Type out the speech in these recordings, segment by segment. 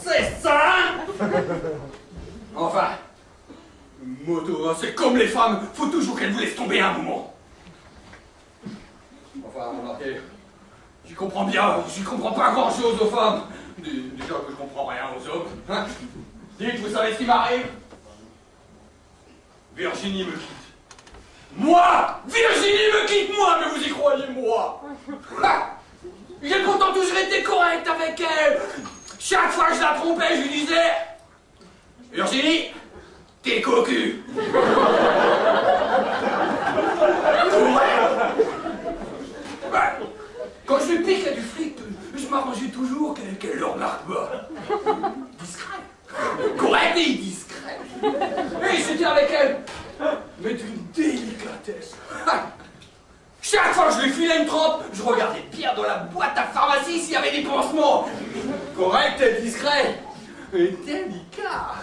c'est ça, hein? Enfin, moto, c'est comme les femmes, faut toujours qu'elles vous laissent tomber un moment. Enfin, remarquez, j'y comprends pas grand-chose aux femmes. Déjà que je comprends rien aux hommes. Hein? Dites, vous savez ce qui m'arrive? Virginie me quitte. Moi! Virginie me quitte, moi! Mais vous y croyez, moi? J'ai pourtant toujours été correct avec elle. Chaque fois que je la trompais, je lui disais: Virginie, t'es cocu. Quand je lui piquais du fric, je m'arrangeais toujours qu'elle le remarque pas. Discret. Correct et discret. Et j'étais avec elle, mais d'une délicatesse. Chaque fois que je lui filais une trempe, je regardais bien dans la boîte à pharmacie s'il y avait des pansements. Correct et discret. Et délicat.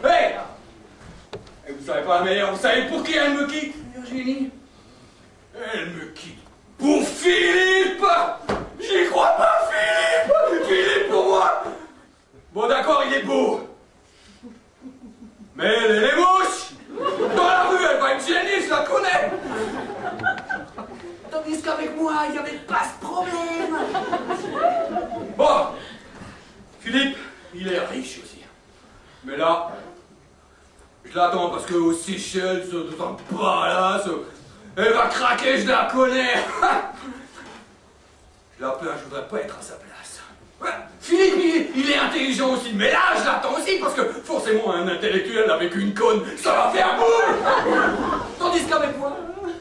Hey! Et vous savez pas la meilleure, vous savez pour qui elle me quitte, Virginie? Elle me quitte pour Philippe! J'y crois pas, Philippe! Philippe pour moi! Bon d'accord, il est beau. Mais elle est moche! Dans la rue, elle va être gênée, je la connais! Tandis qu'avec moi, il n'y avait pas ce problème! Bon! Philippe, il est riche aussi. Mais là, je l'attends parce qu'aux Seychelles, dans un palace, elle va craquer, je la connais! Je la plains, je voudrais pas être à sa place. Philippe, il est intelligent aussi, mais là, je l'attends aussi parce que forcément, un intellectuel avec une conne, ça va faire boule! Tandis qu'avec moi,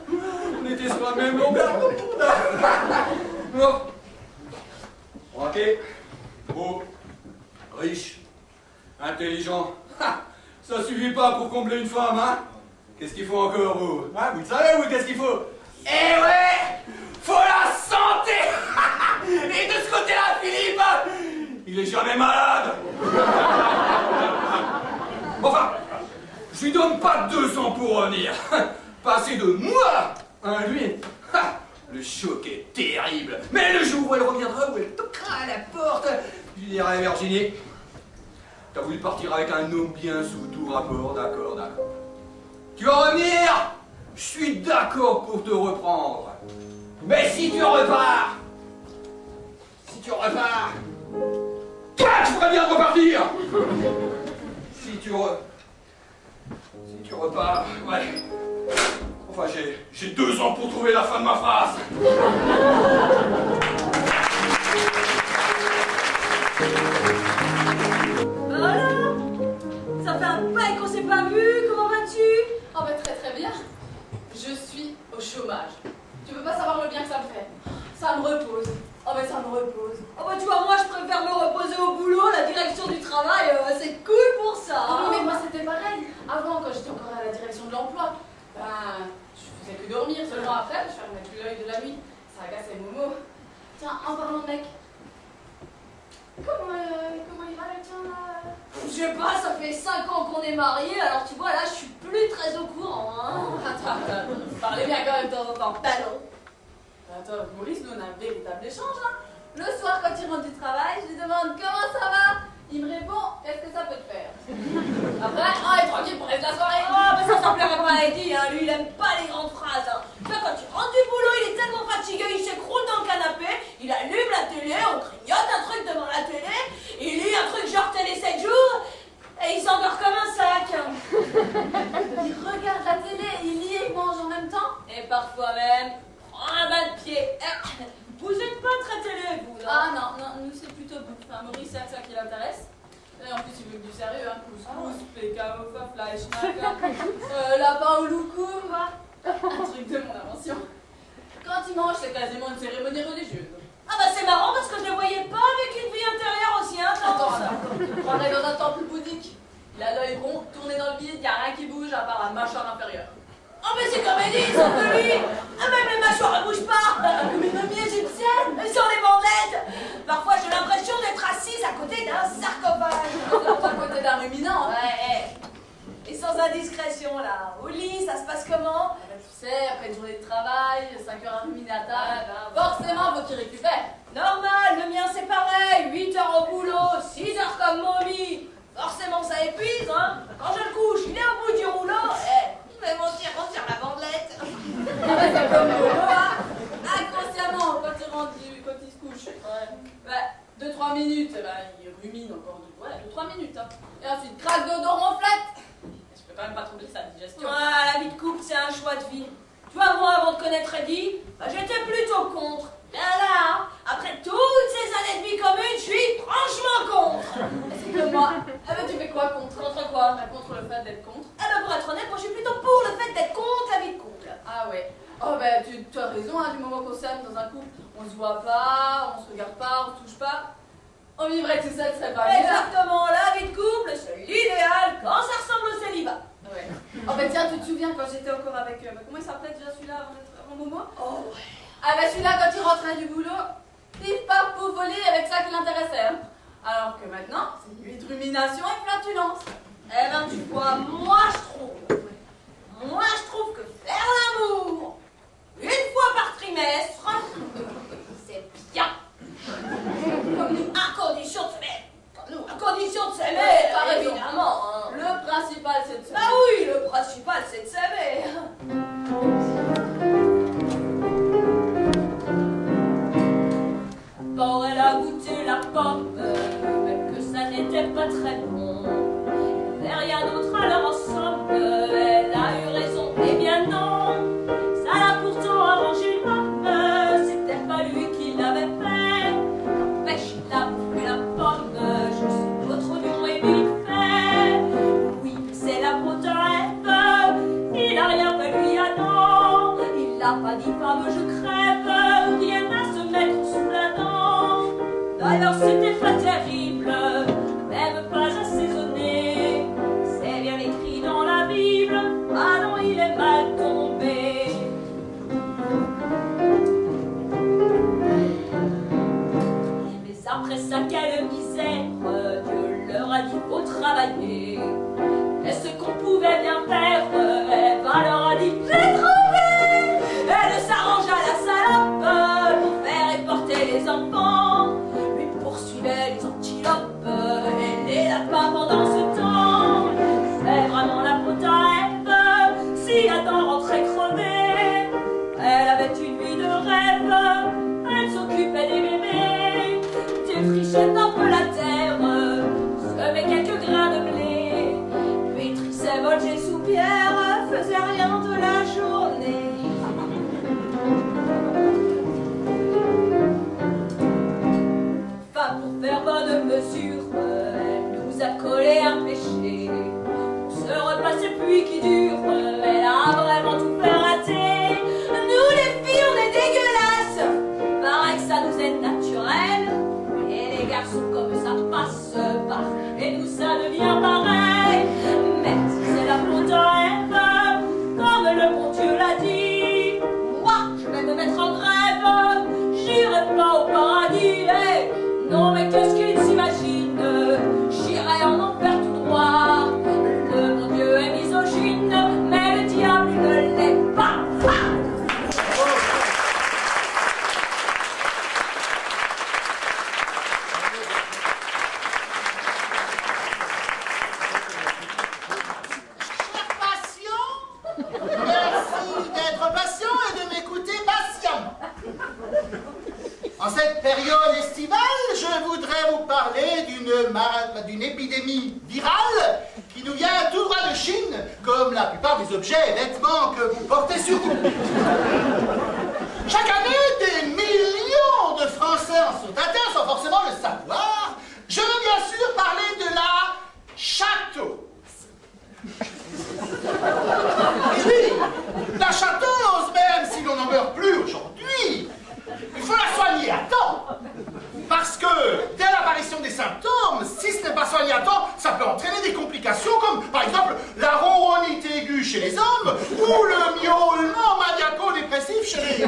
on était sur la même longueur d'onde. Non. Ok, beau, riche, intelligent. Ça suffit pas pour combler une femme, hein? Qu'est-ce qu'il faut encore, vous? Hein, vous le savez, vous, qu'est-ce qu'il faut? Eh ouais! Faut la santé! Et de ce côté-là, Philippe, il est jamais malade! Enfin, je lui donne pas 200 pour revenir. Passer de moi à lui, le choc est terrible. Mais le jour où elle reviendra, où elle toquera à la porte, je lui dirai: Virginie, t'as voulu partir avec un homme bien sous tout rapport, d'accord, d'accord. Tu vas revenir? Je suis d'accord pour te reprendre. Mais si tu repars, toi, tu ferais bien de repartir. Si tu repars, ouais. Enfin, j'ai 2 ans pour trouver la fin de ma phrase. Voilà. Ça fait un bail qu'on s'est pas vu. Comment vas-tu? Oh bah très très bien. Je suis au chômage. Tu peux pas savoir le bien que ça me fait. Ça me repose. Oh bah ça me repose. Oh bah tu vois, moi je préfère me reposer au boulot. La direction du travail, c'est cool pour ça. Oh mais moi c'était pareil. Avant, quand j'étais encore à la direction de l'emploi, ben je faisais que dormir. Seulement après, je fermais plus l'œil de la nuit. Ça agaçait Momo. Tiens, en parlant de mec, comment il va le tien là? Je sais pas, ça fait 5 ans qu'on est mariés, alors tu vois, là je suis plus très au courant, hein. Attends, parlez bien quand même de temps en temps. Ballon. Attends, Maurice, nous on a un véritable échange, hein. Le soir, quand il rentre du travail, je lui demande comment ça va. Il me répond: qu'est-ce que ça peut te faire? Après, oh, il est tranquille pour le reste de la soirée. Oh, mais ça plairait pas à Eddie, hein. Lui il aime pas les grandes phrases, hein. Tu vois, quand tu rentres du boulot, il est tellement fatigué, il s'écroule dans le canapé, il allume la télé, on grignote un truc devant la télé, il lit un truc genre Télé 7 jours, et il s'endort comme un sac. Il regarde la télé, il lit et il mange en même temps. Et parfois même, un bas de pied. Vous êtes pas très télé, vous, non? Ah non, nous c'est plutôt bouffe. Enfin, Maurice, c'est ça qui l'intéresse. Et en plus, il veut que du sérieux, hein. Couscous, pécamo, flash, lapin au loukou, quoi. Un truc de mon invention. Quand il mange, c'est quasiment une cérémonie religieuse. Ah bah c'est marrant parce que je ne le voyais pas avec une vie intérieure aussi intense. Attends, tu le prendrais dans un temple bouddhique. Il a l'œil rond, tourné dans le vide, y a rien qui bouge à part la mâchoire inférieure. Oh mais c'est comme Eddie, sauf que lui, même les mâchoires ne bougent pas. Comme une momie égyptienne. Sur les bandelettes. Parfois j'ai l'impression d'être assise à côté d'un sarcophage. À côté d'un ruminant. Ouais. Et sans indiscrétion là, au lit, ça se passe comment? Tu sais, après une journée de travail, 5 heures à ruminer à table, forcément, faut qu'il récupère. Normal, le mien c'est pareil, 8 heures au boulot, 6 heures comme momie. Forcément ça épuise, hein. Quand je le couche, il est au bout du rouleau, je vais mentir, on tire la bandelette. C'est comme Momo, hein. Inconsciemment, quand il se couche. Ouais. 2-3 minutes, il rumine encore. Ouais, 2-3 minutes, hein. Et ensuite, craque dodo ronflette. Je peux quand même pas troubler sa digestion. Ouais, la vie de couple, c'est un choix de vie. Tu vois, moi, avant de connaître Eddie, j'étais plutôt contre. Mais là, après toutes ces années de vie commune, je suis franchement contre. C'est comme moi. Ah ben tu fais quoi contre? Contre quoi? Contre le fait d'être contre. Eh ben, pour être honnête, moi, je suis plutôt pour le fait d'être contre la vie de couple. Ah ouais. Oh ben tu as raison, hein, du moment qu'on s'aime dans un couple, on se voit pas, on se regarde pas, on se touche pas. On vivrait tout seul, ce serait pas bien. Exactement, la vie de couple, c'est l'idéal quand ça ressemble au célibat. Ouais. Oh ben tiens, tu te souviens quand j'étais encore avec... comment il s'appelait déjà celui-là avant Momo? Oh ouais. Ah ben celui-là, quand il rentrait du boulot, pif paf pouf voler avec ça qui l'intéressait. Hein. Alors que maintenant, c'est nuit de rumination et flatulence. Eh ben tu vois, moi je trouve que faire l'amour une fois par trimestre, c'est bien. Comme nous, à condition de s'aimer. Comme nous, à condition de s'aimer, T'as raison. évidemment. Hein. Le principal, c'est de se... Bah oui, le principal, c'est de s'aimer. Bon, elle a goûté la pomme, même que ça n'était pas très bon. Mais rien d'autre, alors en somme, elle a eu raison. Eh bien non, ça l'a pourtant arrangé l'homme. C'était pas lui qui l'avait fait. N'empêche, il a bouffé la pomme juste votre nom et lui fait. Oui, c'est la faute à rêve. Il a rien fait lui, ah non. Il n'a pas dit femme, je crève. Rien à se mettre sous la dent. D'ailleurs, c'était pas terrible, même pas assaisonné. C'est bien écrit dans la Bible, ah non, il est mal tombé. Mais après ça, quelle misère, Dieu leur a dit faut travailler. Est-ce qu'on pouvait bien faire, Eva leur a dit j'ai trouvé. Elle s'arrange à la salope pour faire et porter les enfants. Lui poursuivait les antilopes et les lapins pendant ce temps. C'est vraiment la faute à Ève si Adam rentrait crevé. Elle avait une vie de rêve, elle s'occupait des bébés, défrichait un peu la terre, semait quelques grains de blé, pétrissait volger sous pierre, faisait rien de la journée. Enfin, pour faire bonne mesure, elle nous a collé un péché. Ce repas c'est pluie qui dure, elle a vraiment tout fait rater. Nous les filles on est dégueulasses, paraît que ça nous est naturel. Et les garçons comme ça passe par chez nous ça devient pareil. Mais si c'est la faute à Ève, comme le bon Dieu l'a dit, moi je vais me mettre en grève, j'irai pas au paradis. Hey, non mais qu'est-ce qu'il s'imagine, j'irai en enfer tout droit. Le bon Dieu est misogyne, mais le diable ne l'est pas. Chers patients, merci d'être patient et de m'écouter patiemment. En cette période estivale, je voudrais vous parler d'une épidémie virale qui nous vient tout droit de Chine, comme la plupart des objets et vêtements que vous portez sur vous. Chaque année, des millions de Français en sont atteints sans forcément le savoir. Je veux bien sûr parler de la chatose. Et oui, la chatose, même si l'on n'en meurt plus aujourd'hui, il faut la soigner à temps. Parce que dès l'apparition des symptômes, si ce n'est pas soigné à temps, ça peut entraîner des complications comme par exemple la ronronite aiguë chez les hommes ou le miaulement maniaco-dépressif chez les